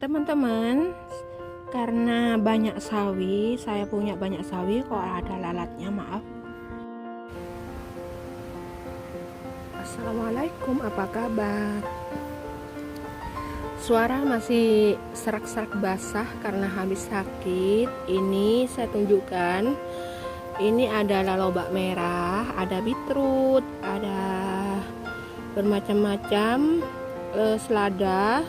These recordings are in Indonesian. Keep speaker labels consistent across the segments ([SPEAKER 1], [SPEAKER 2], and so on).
[SPEAKER 1] Teman-teman, karena banyak sawi, saya punya banyak sawi, kok ada lalatnya, maaf. Assalamualaikum, apa kabar? Suara masih serak-serak basah karena habis sakit. Ini saya tunjukkan. Ini ada lobak merah, ada beetroot, ada bermacam-macam selada.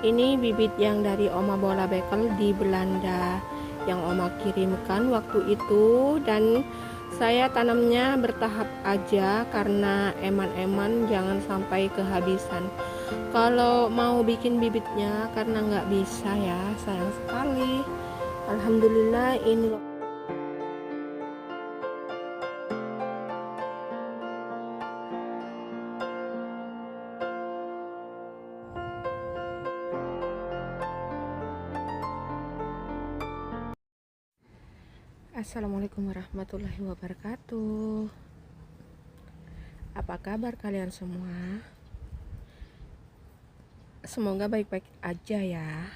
[SPEAKER 1] Ini bibit yang dari Oma Bola Bekel di Belanda yang Oma kirimkan waktu itu, dan saya tanamnya bertahap aja karena eman-eman jangan sampai kehabisan. Kalau mau bikin bibitnya karena nggak bisa ya, sayang sekali. Alhamdulillah ini loh. Assalamualaikum warahmatullahi wabarakatuh. Apa kabar kalian semua? Semoga baik-baik aja ya.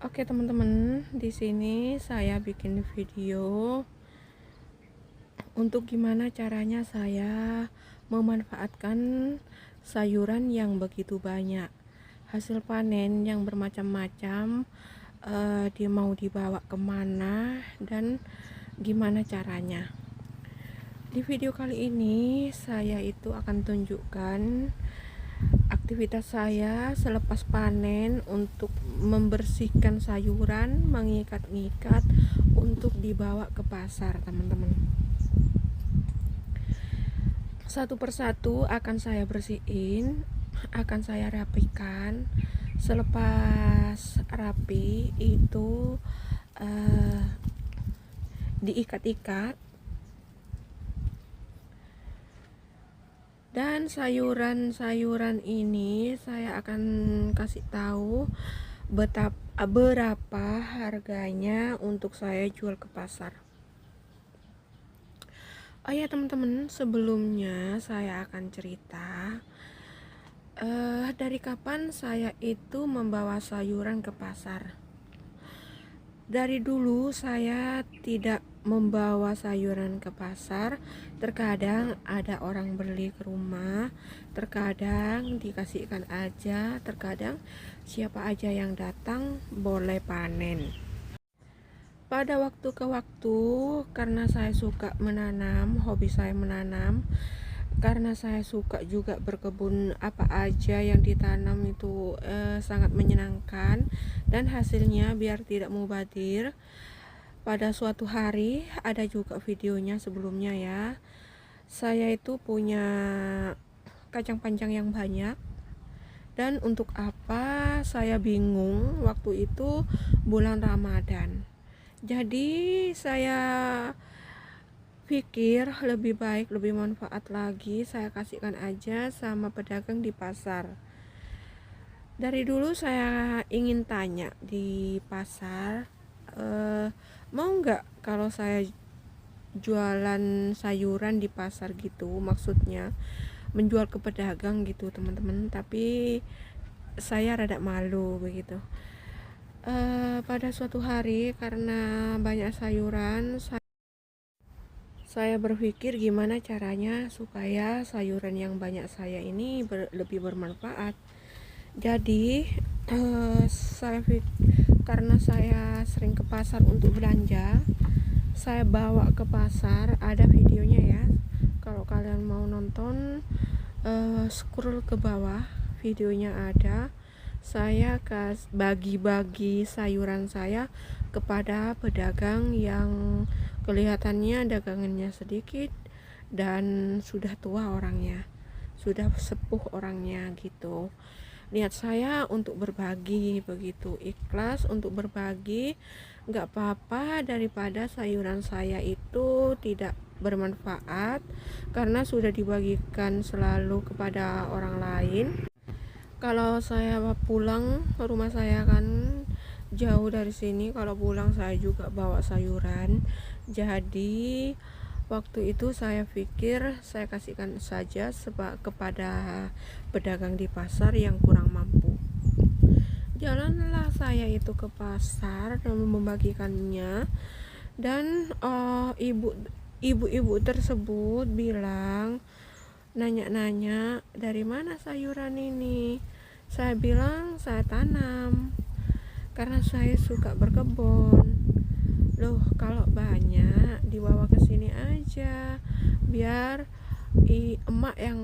[SPEAKER 1] Oke teman-teman, di sini saya bikin video untuk gimana caranya saya memanfaatkan sayuran yang begitu banyak, hasil panen yang bermacam-macam. Dia mau dibawa kemana dan gimana caranya. Di video kali ini saya itu akan tunjukkan aktivitas saya selepas panen untuk membersihkan sayuran, mengikat-ngikat untuk dibawa ke pasar, teman-teman. Satu persatu akan saya bersihin, akan saya rapikan. Selepas rapi itu diikat-ikat, dan sayuran-sayuran ini saya akan kasih tahu berapa harganya untuk saya jual ke pasar. Oh ya teman-teman, sebelumnya saya akan cerita dari kapan saya itu membawa sayuran ke pasar. Dari dulu saya tidak membawa sayuran ke pasar. Terkadang ada orang beli ke rumah, terkadang dikasihkan aja, terkadang siapa aja yang datang boleh panen. Pada waktu ke waktu, karena saya suka menanam, hobi saya menanam, karena saya suka juga berkebun, apa aja yang ditanam itu sangat menyenangkan dan hasilnya biar tidak mubazir. Pada suatu hari, ada juga videonya sebelumnya ya, saya itu punya kacang panjang yang banyak, dan untuk apa saya bingung waktu itu bulan Ramadan. Jadi saya pikir lebih baik, lebih manfaat lagi saya kasihkan aja sama pedagang di pasar. Dari dulu saya ingin tanya di pasar, mau nggak kalau saya jualan sayuran di pasar gitu, maksudnya menjual ke pedagang gitu teman-teman, tapi saya rada malu begitu. Pada suatu hari karena banyak sayuran, saya berpikir gimana caranya supaya sayuran yang banyak saya ini lebih bermanfaat. Jadi karena saya sering ke pasar untuk belanja, saya bawa ke pasar. Ada videonya ya, kalau kalian mau nonton scroll ke bawah, videonya ada. Saya bagi-bagi sayuran saya kepada pedagang yang kelihatannya dagangannya sedikit dan sudah tua orangnya, sudah sepuh orangnya gitu. Niat saya untuk berbagi, begitu ikhlas untuk berbagi, nggak apa-apa daripada sayuran saya itu tidak bermanfaat karena sudah dibagikan selalu kepada orang lain. Kalau saya pulang ke rumah saya kan jauh dari sini, kalau pulang saya juga bawa sayuran. Jadi waktu itu saya pikir saya kasihkan saja kepada pedagang di pasar yang kurang mampu. Jalanlah saya itu ke pasar dan membagikannya, dan ibu-ibu tersebut bilang, nanya-nanya, dari mana sayuran ini. Saya bilang saya tanam karena saya suka berkebun. Loh, kalau banyak dibawa ke sini aja biar emak yang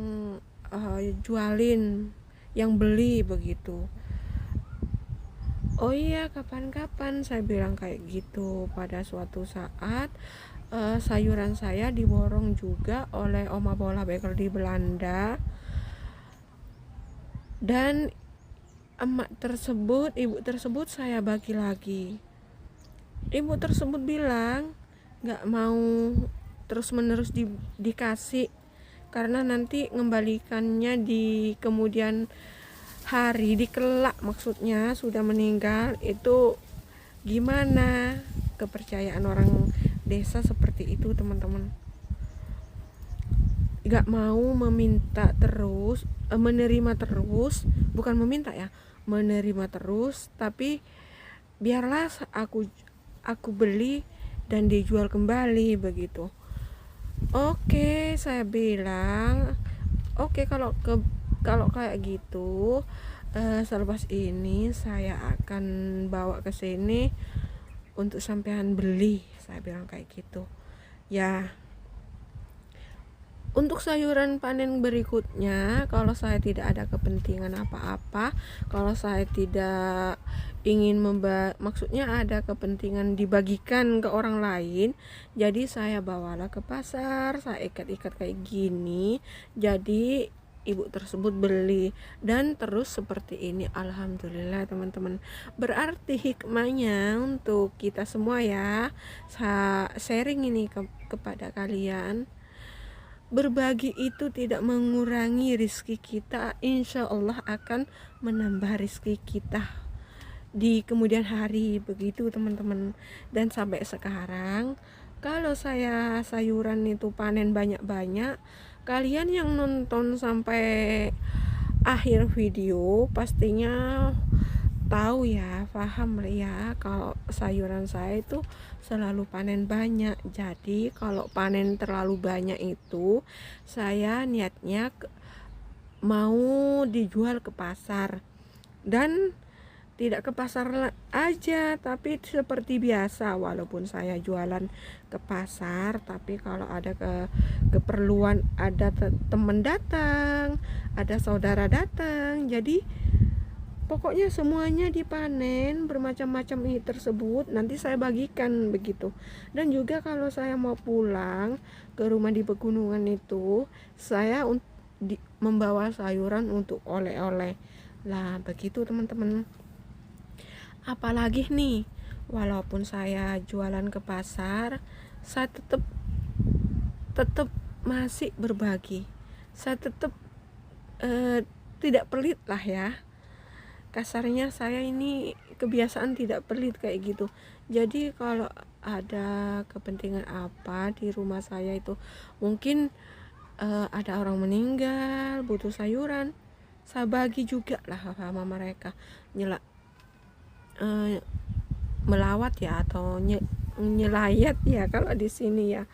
[SPEAKER 1] jualin, yang beli begitu. Oh iya, kapan-kapan, saya bilang kayak gitu. Pada suatu saat sayuran saya diborong juga oleh Oma Bola Beker di Belanda, dan ibu tersebut saya bagi lagi. Ibu tersebut bilang gak mau terus menerus dikasih, karena nanti ngembalikannya di kemudian hari, dikelak, maksudnya sudah meninggal. Itu gimana kepercayaan orang desa seperti itu, teman-teman. Gak mau meminta terus, menerima terus, bukan meminta ya, menerima terus, tapi biarlah aku beli dan dijual kembali begitu. Oke, saya bilang oke, kalau kayak gitu, selepas ini saya akan bawa ke sini untuk sampean beli, saya bilang kayak gitu. Ya, untuk sayuran panen berikutnya, kalau saya tidak ada kepentingan apa-apa, kalau saya tidak ingin maksudnya ada kepentingan dibagikan ke orang lain, jadi saya bawalah ke pasar, saya ikat-ikat kayak gini, jadi ibu tersebut beli, dan terus seperti ini. Alhamdulillah, teman-teman. Berarti hikmahnya untuk kita semua ya, sharing ini kepada kalian. Berbagi itu tidak mengurangi rizki kita, insya Allah akan menambah rizki kita di kemudian hari, begitu teman-teman. Dan sampai sekarang, kalau saya sayuran itu panen banyak-banyak, kalian yang nonton sampai akhir video pastinya tahu ya, paham ya, kalau sayuran saya itu selalu panen banyak. Jadi kalau panen terlalu banyak itu, saya niatnya mau dijual ke pasar, dan tidak ke pasar aja, tapi seperti biasa. Walaupun saya jualan ke pasar, tapi kalau ada keperluan, ada teman datang, ada saudara datang, jadi pokoknya semuanya dipanen, bermacam-macam ini tersebut nanti saya bagikan begitu. Dan juga kalau saya mau pulang ke rumah di pegunungan itu, saya membawa sayuran untuk oleh-oleh lah, begitu teman-teman. Apalagi nih, walaupun saya jualan ke pasar, saya tetap masih berbagi. Saya tetap tidak pelit lah ya, kasarnya saya ini kebiasaan tidak pelit kayak gitu. Jadi kalau ada kepentingan apa di rumah saya itu, mungkin ada orang meninggal butuh sayuran, saya bagi juga lah sama mereka. Melawat ya, atau nyelayat ya kalau di sini ya,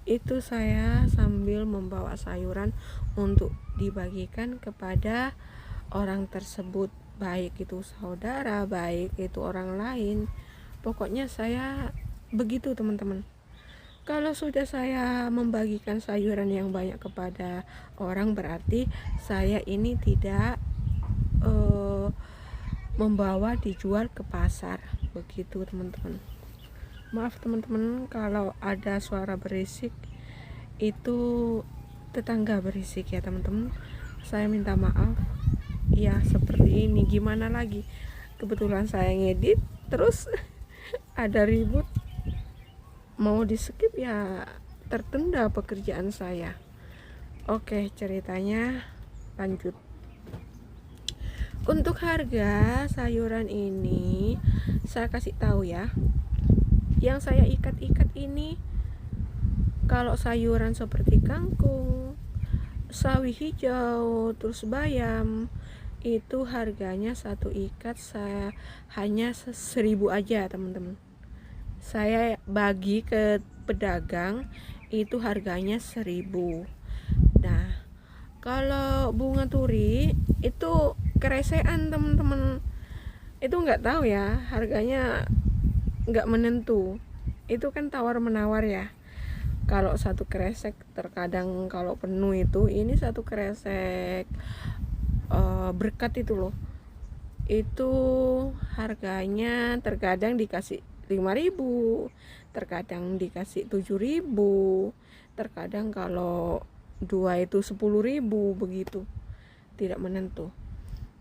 [SPEAKER 1] itu saya sambil membawa sayuran untuk dibagikan kepada orang tersebut, baik itu saudara, baik itu orang lain. Pokoknya saya begitu, teman-teman. Kalau sudah saya membagikan sayuran yang banyak kepada orang, berarti saya ini tidak membawa dijual ke pasar, begitu teman-teman. Maaf teman-teman kalau ada suara berisik, itu tetangga berisik ya teman-teman, saya minta maaf ya. Seperti ini, gimana lagi, kebetulan saya ngedit terus ada ribut, mau di skip ya tertunda pekerjaan saya. Oke, ceritanya lanjut. Untuk harga sayuran ini saya kasih tahu ya, yang saya ikat-ikat ini, kalau sayuran seperti kangkung, sawi hijau, terus bayam, itu harganya satu ikat saya hanya 1.000 aja teman-teman. Saya bagi ke pedagang itu harganya 1.000. Nah, kalau bunga turi itu keresean teman-teman. Itu nggak tahu ya, harganya nggak menentu. Itu kan tawar menawar ya. Kalau satu kresek terkadang kalau penuh itu, ini satu kresek berkat itu loh, itu harganya terkadang dikasih 5.000, terkadang dikasih 7.000, terkadang kalau dua itu 10.000 begitu, tidak menentu.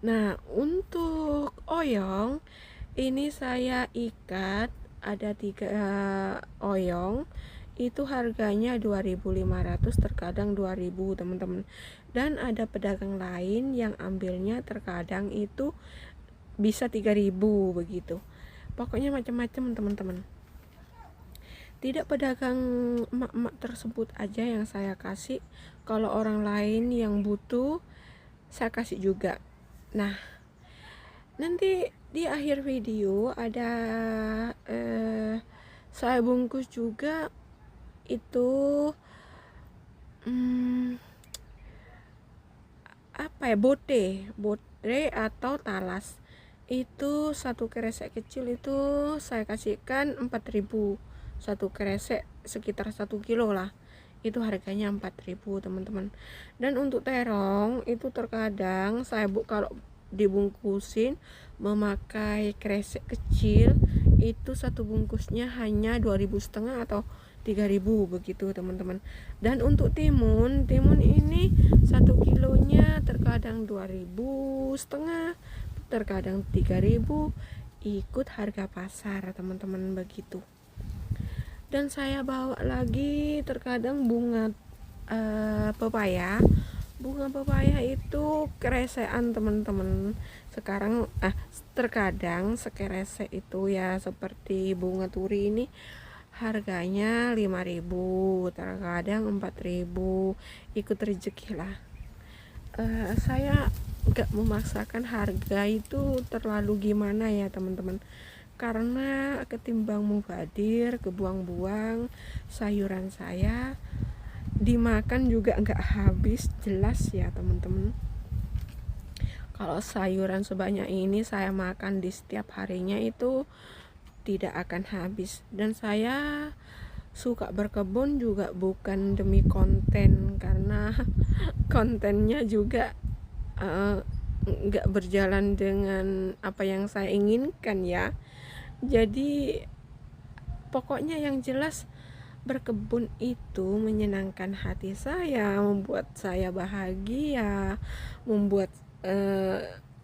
[SPEAKER 1] Nah, untuk oyong ini saya ikat ada 3 oyong, itu harganya 2.500, terkadang 2.000 teman-teman. Dan ada pedagang lain yang ambilnya terkadang itu bisa 3.000 begitu. Pokoknya macam-macam teman-teman. Tidak pedagang emak-emak tersebut aja yang saya kasih, kalau orang lain yang butuh saya kasih juga. Nah, nanti di akhir video ada saya bungkus juga itu bote atau talas. Itu satu kresek kecil itu saya kasihkan 4.000, satu kresek sekitar 1 kilo lah, itu harganya 4.000 teman-teman. Dan untuk terong itu terkadang saya kalau dibungkusin memakai kresek kecil, itu satu bungkusnya hanya 2.500 atau 3.000 begitu teman-teman. Dan untuk timun ini 1 kilonya terkadang 2.500, terkadang 3.000, ikut harga pasar teman-teman begitu. Dan saya bawa lagi terkadang bunga pepaya. Bunga pepaya itu keresean teman-teman. Sekarang terkadang sekeresek itu ya, seperti bunga turi ini harganya 5.000, terkadang 4.000, ikut rezeki lah. Saya gak memaksakan harga itu terlalu gimana ya teman-teman, karena ketimbang mubadir kebuang-buang sayuran saya, dimakan juga gak habis jelas ya teman-teman. Kalau sayuran sebanyak ini saya makan di setiap harinya itu tidak akan habis. Dan saya suka berkebun juga bukan demi konten, karena kontennya juga nggak berjalan dengan apa yang saya inginkan ya. Jadi pokoknya yang jelas berkebun itu menyenangkan hati saya, membuat saya bahagia, membuat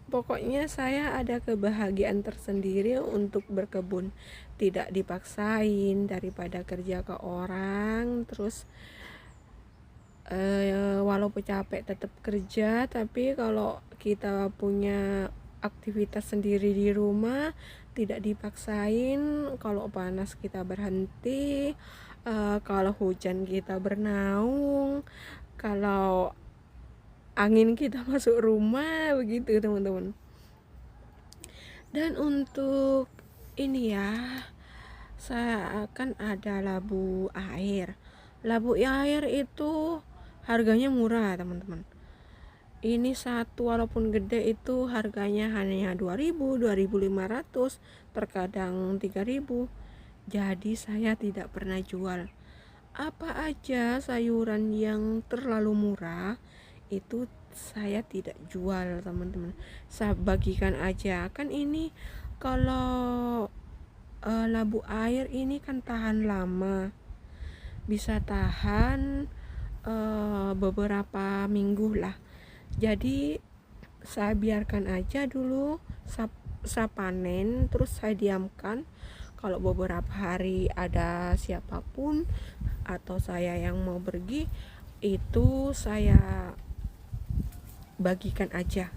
[SPEAKER 1] pokoknya saya ada kebahagiaan tersendiri untuk berkebun. Tidak dipaksain, daripada kerja ke orang terus walaupun capek tetap kerja. Tapi kalau kita punya aktivitas sendiri di rumah, tidak dipaksain. Kalau panas kita berhenti, kalau hujan kita bernaung, kalau angin kita masuk rumah begitu teman-teman. Dan untuk ini ya, saya akan ada labu air. Labu air itu harganya murah teman-teman. Ini satu walaupun gede itu harganya hanya 2.000, 2.500, terkadang 3.000. Jadi saya tidak pernah jual. Apa aja sayuran yang terlalu murah itu saya tidak jual teman-teman, saya bagikan aja. Kan ini kalau labu air ini kan tahan lama, bisa tahan beberapa minggu lah. Jadi saya biarkan aja dulu, saya panen terus saya diamkan. Kalau beberapa hari ada siapapun atau saya yang mau pergi, itu saya bagikan aja.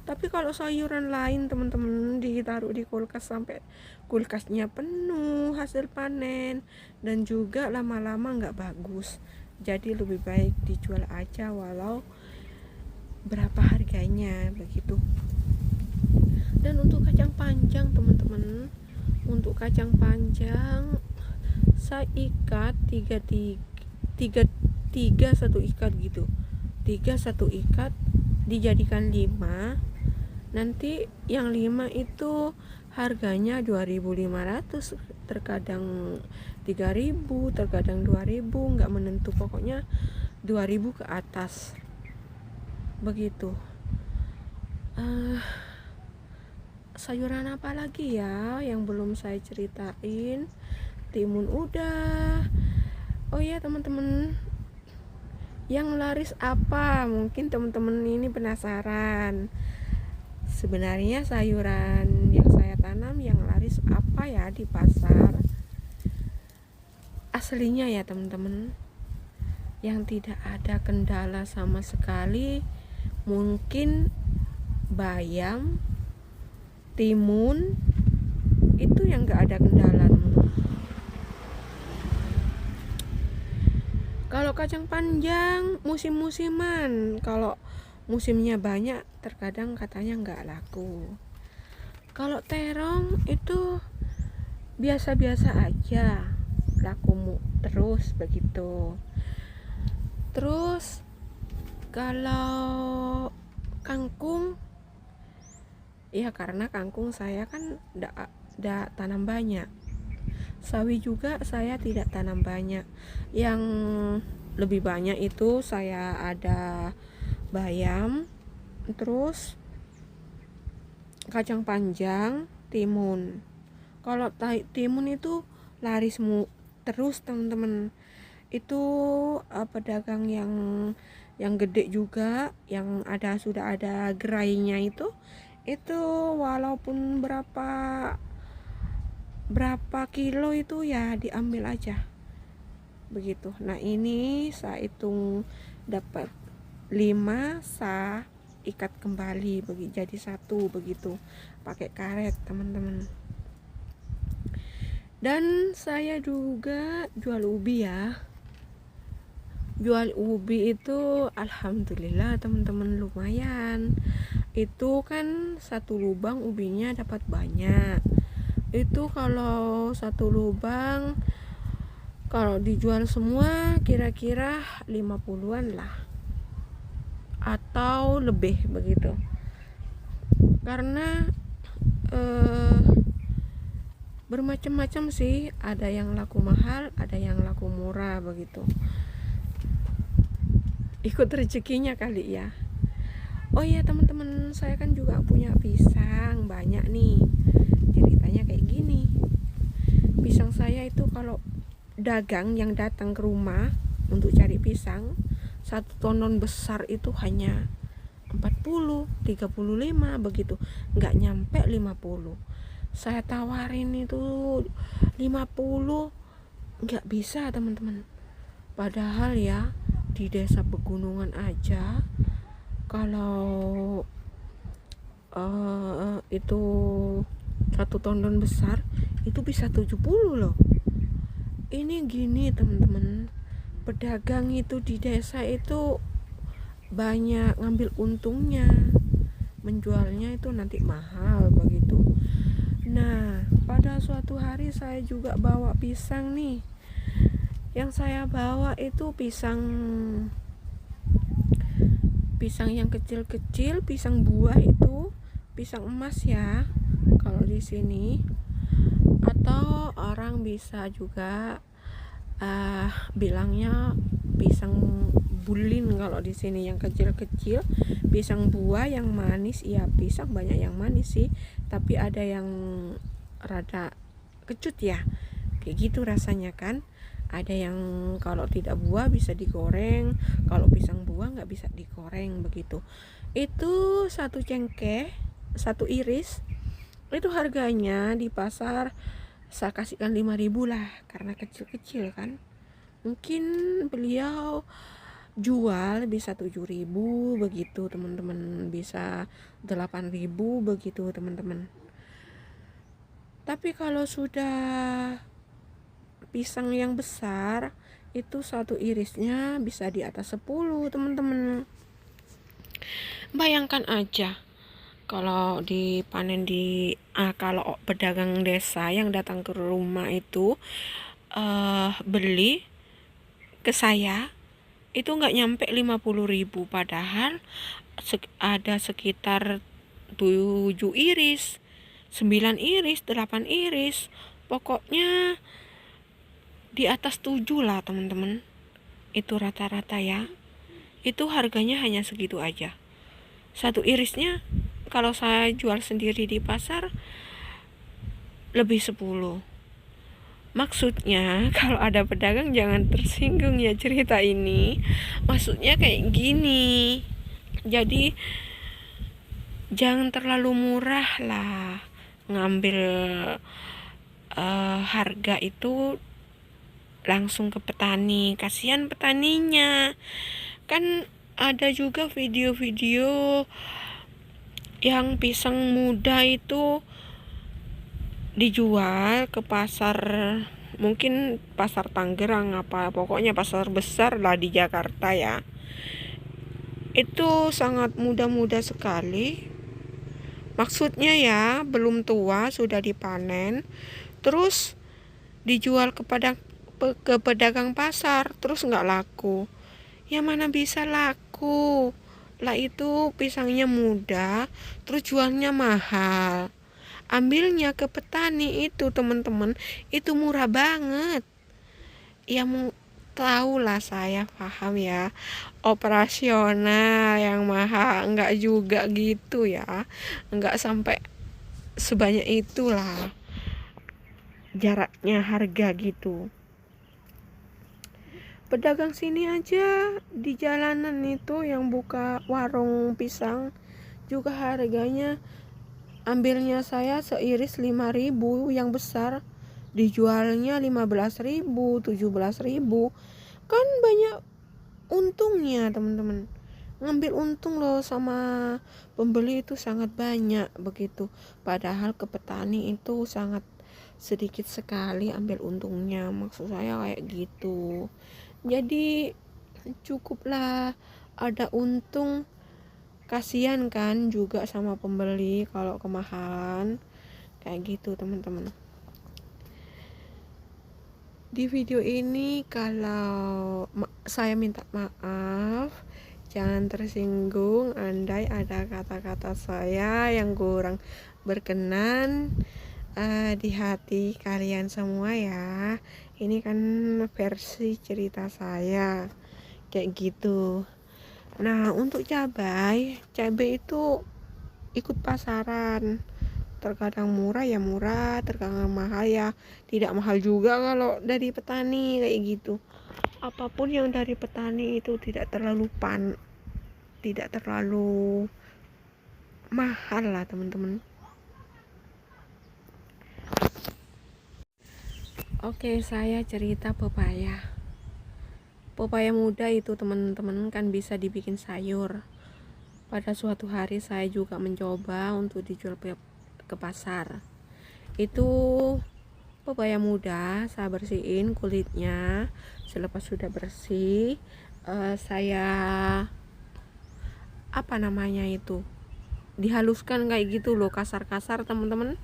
[SPEAKER 1] Tapi kalau sayuran lain teman-teman ditaruh di kulkas sampai kulkasnya penuh hasil panen, dan juga lama-lama nggak bagus. Jadi lebih baik dijual aja, walau berapa harganya begitu. Dan untuk kacang panjang teman-teman, untuk kacang panjang saya ikat tiga satu ikat gitu, tiga satu ikat dijadikan 5. Nanti yang 5 itu harganya 2.500, terkadang 3.000, terkadang 2.000, nggak menentu, pokoknya 2.000 ke atas begitu. Sayuran apa lagi ya yang belum saya ceritain? Timun udah. Oh iya teman-teman, yang laris apa? Mungkin teman-teman ini penasaran. Sebenarnya sayuran yang saya tanam yang laris apa ya di pasar? Aslinya ya teman-teman, yang tidak ada kendala sama sekali, mungkin bayam, timun, itu yang gak ada kendala teman-teman. Kalau kacang panjang musim-musiman, kalau musimnya banyak terkadang katanya nggak laku. Kalau terong itu biasa-biasa aja, laku terus begitu. Terus kalau kangkung, ya karena kangkung saya kan nggak tanam banyak. Sawi juga saya tidak tanam banyak. Yang lebih banyak itu saya ada bayam, terus kacang panjang, timun. Kalau timun itu laris terus teman-teman. Itu pedagang yang gede juga, yang sudah ada gerainya itu walaupun berapa kilo itu ya diambil aja begitu. Nah ini saya hitung dapat 5, saya ikat kembali jadi satu begitu pakai karet teman-teman. Dan saya juga jual ubi ya. Jual ubi itu alhamdulillah teman-teman lumayan. Itu kan satu lubang ubinya dapat banyak. Itu kalau satu lubang kalau dijual semua kira-kira 50-an lah atau lebih begitu. Karena bermacam-macam sih, ada yang laku mahal, ada yang laku murah begitu. Ikut rezekinya kali ya. Oh iya teman-teman, saya kan juga punya pisang banyak nih. Ceritanya kayak gini. Pisang saya itu kalau dagang yang datang ke rumah untuk cari pisang, satu tonon besar itu hanya 40, 35 begitu, nggak nyampe 50. Saya tawarin itu 50, nggak bisa teman-teman. Padahal ya di desa pegunungan aja kalau itu satu tonon besar itu bisa 70 loh. Ini gini teman-teman, pedagang itu di desa itu banyak ngambil untungnya, menjualnya itu nanti mahal begitu. Nah pada suatu hari saya juga bawa pisang nih. Yang saya bawa itu pisang yang kecil-kecil, pisang buah itu, pisang emas ya kalau di sini, atau orang bisa juga bilangnya pisang bulin kalau di sini, yang kecil-kecil, pisang buah yang manis. Ya pisang banyak yang manis sih, tapi ada yang rada kecut ya, kayak gitu rasanya kan. Ada yang kalau tidak buah bisa digoreng, kalau pisang buah nggak bisa digoreng begitu. Itu satu cengkeh, satu iris, itu harganya di pasar saya kasihkan 5.000 lah, karena kecil-kecil kan. Mungkin beliau jual bisa 7.000 begitu teman-teman, bisa 8.000 begitu teman-teman. Tapi kalau sudah pisang yang besar itu satu irisnya bisa di atas 10 teman-teman. Bayangkan aja kalau dipanen kalau pedagang desa yang datang ke rumah itu beli ke saya itu nggak nyampe 50.000, padahal ada sekitar 7 iris, 9 iris, 8 iris, pokoknya di atas 7 lah teman-teman. Itu rata-rata ya. Itu harganya hanya segitu aja. Satu irisnya kalau saya jual sendiri di pasar lebih 10. Maksudnya kalau ada pedagang jangan tersinggung ya cerita ini. Maksudnya kayak gini. Jadi jangan terlalu murah lah ngambil harga itu langsung ke petani. Kasihan petaninya. Kan ada juga video-video yang pisang muda itu dijual ke pasar, mungkin pasar Tangerang apa, pokoknya pasar besar lah di Jakarta ya. Itu sangat muda-muda sekali. Maksudnya ya, belum tua, sudah dipanen, terus dijual ke pedagang pasar, terus nggak laku. Ya mana bisa laku? Lah itu pisangnya muda, terus jualnya mahal. Ambilnya ke petani itu teman-teman, itu murah banget. Ya mau tahu lah, saya paham ya, operasional yang mahal, enggak juga gitu ya, enggak sampai sebanyak itulah jaraknya harga gitu. Pedagang sini aja di jalanan itu yang buka warung pisang juga harganya, ambilnya saya seiris 5.000, yang besar dijualnya 15.000, 17.000. Kan banyak untungnya teman-teman. Ngambil untung loh sama pembeli itu sangat banyak begitu. Padahal ke petani itu sangat sedikit sekali ambil untungnya. Maksud saya kayak gitu. Jadi cukuplah ada untung. Kasihan kan juga sama pembeli kalau kemahalan kayak gitu teman-teman. Di video ini kalau saya minta maaf, jangan tersinggung andai ada kata-kata saya yang kurang berkenan di hati kalian semua ya. Ini kan versi cerita saya kayak gitu. Nah, untuk cabai itu ikut pasaran. Terkadang murah ya murah, terkadang mahal ya tidak mahal juga kalau dari petani kayak gitu. Apapun yang dari petani itu tidak terlalu mahal lah teman-teman. Oke, saya cerita pepaya. Pepaya muda itu teman-teman kan bisa dibikin sayur. Pada suatu hari saya juga mencoba untuk dijual ke pasar. Itu pepaya muda saya bersihin kulitnya. Selepas sudah bersih, saya dihaluskan kayak gitu loh, kasar-kasar teman-teman,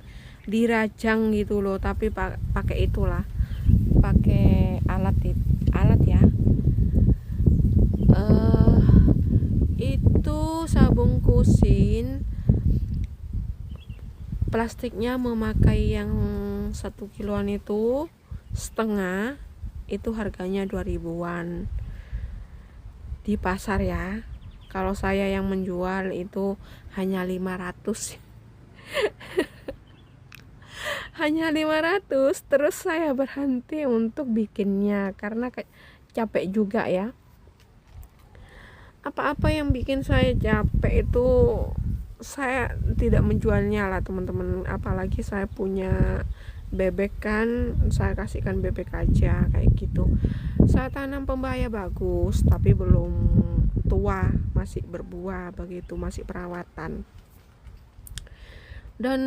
[SPEAKER 1] dirajang gitu loh, tapi pakai itulah, pakai alat ya. Itu saya bungkusin, plastiknya memakai yang 1 kiloan itu setengah, itu harganya 2.000-an di pasar ya. Kalau saya yang menjual itu hanya 500 hanya 500. Terus saya berhenti untuk bikinnya karena capek juga ya. Apa-apa yang bikin saya capek itu saya tidak menjualnya lah teman-teman. Apalagi saya punya bebek kan, saya kasihkan bebek aja kayak gitu. Saya tanam pepaya bagus tapi belum tua, masih berbuah begitu, masih perawatan. Dan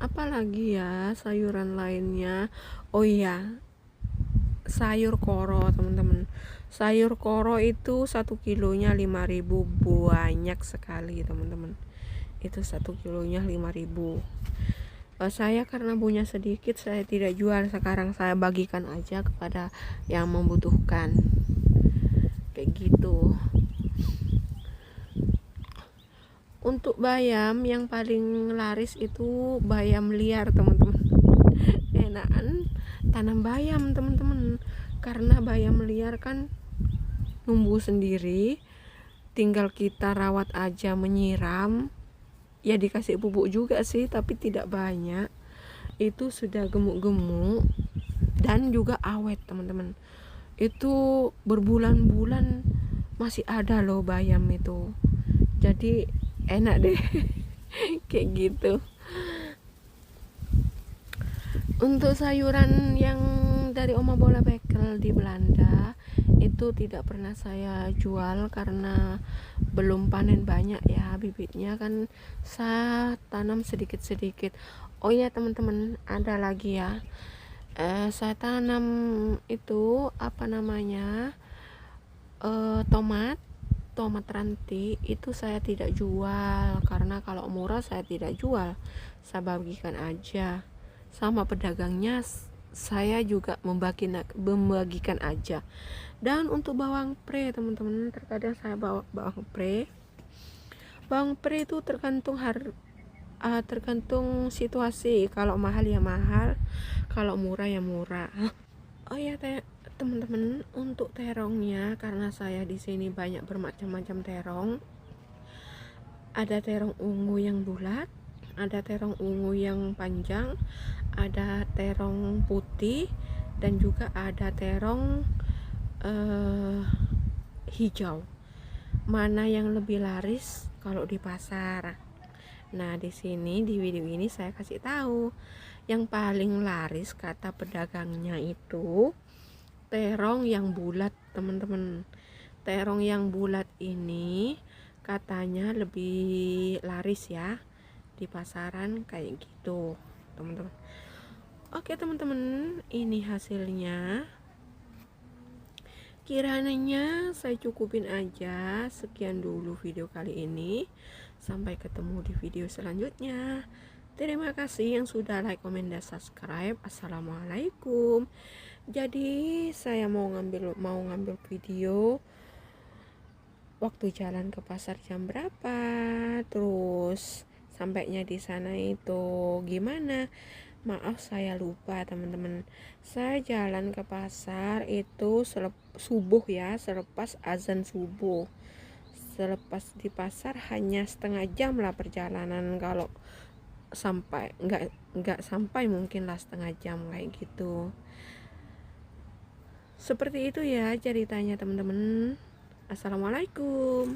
[SPEAKER 1] apalagi ya sayuran lainnya, oh iya, sayur koro teman-teman. Sayur koro itu 1 kilonya 5.000, banyak sekali teman-teman. Itu 1 kilonya 5.000. Saya karena punya sedikit, saya tidak jual, sekarang saya bagikan aja kepada yang membutuhkan, kayak gitu. Untuk bayam yang paling laris itu bayam liar teman-teman. Enakan tanam bayam teman-teman, karena bayam liar kan numbuh sendiri, tinggal kita rawat aja, menyiram, ya dikasih pupuk juga sih, tapi tidak banyak. Itu sudah gemuk-gemuk dan juga awet teman-teman. Itu berbulan-bulan masih ada loh bayam itu, jadi enak deh. Kayak gitu. Untuk sayuran yang dari Oma Bola Bekel di Belanda itu tidak pernah saya jual karena belum panen banyak ya, bibitnya kan saya tanam sedikit-sedikit. Oh ya teman-teman, ada lagi ya, saya tanam itu apa namanya, tomat ranti itu saya tidak jual, karena kalau murah saya tidak jual, saya bagikan aja sama pedagangnya. Saya juga membagikan aja. Dan untuk bawang pre teman-teman, terkadang saya bawa bawang pre itu tergantung situasi. Kalau mahal ya mahal, kalau murah ya murah. Oh ya teman-teman, untuk terongnya, karena saya di sini banyak bermacam-macam terong. Ada terong ungu yang bulat, ada terong ungu yang panjang, ada terong putih, dan juga ada terong hijau. Mana yang lebih laris kalau di pasar? Nah, di sini di video ini saya kasih tahu yang paling laris kata pedagangnya itu terong yang bulat teman-teman. Terong yang bulat ini katanya lebih laris ya di pasaran, kayak gitu teman-teman. Oke teman-teman, ini hasilnya. Kiranya saya cukupin aja. Sekian dulu video kali ini, sampai ketemu di video selanjutnya. Terima kasih yang sudah like, comment, dan subscribe. Assalamualaikum. Jadi saya mau ngambil video waktu jalan ke pasar jam berapa, terus sampainya di sana itu gimana. Maaf saya lupa teman-teman. Saya jalan ke pasar itu subuh ya, selepas azan subuh. Selepas di pasar hanya setengah jam lah perjalanan, kalau sampai nggak sampai mungkin lah setengah jam kayak gitu. Seperti itu ya ceritanya teman-teman. Assalamualaikum.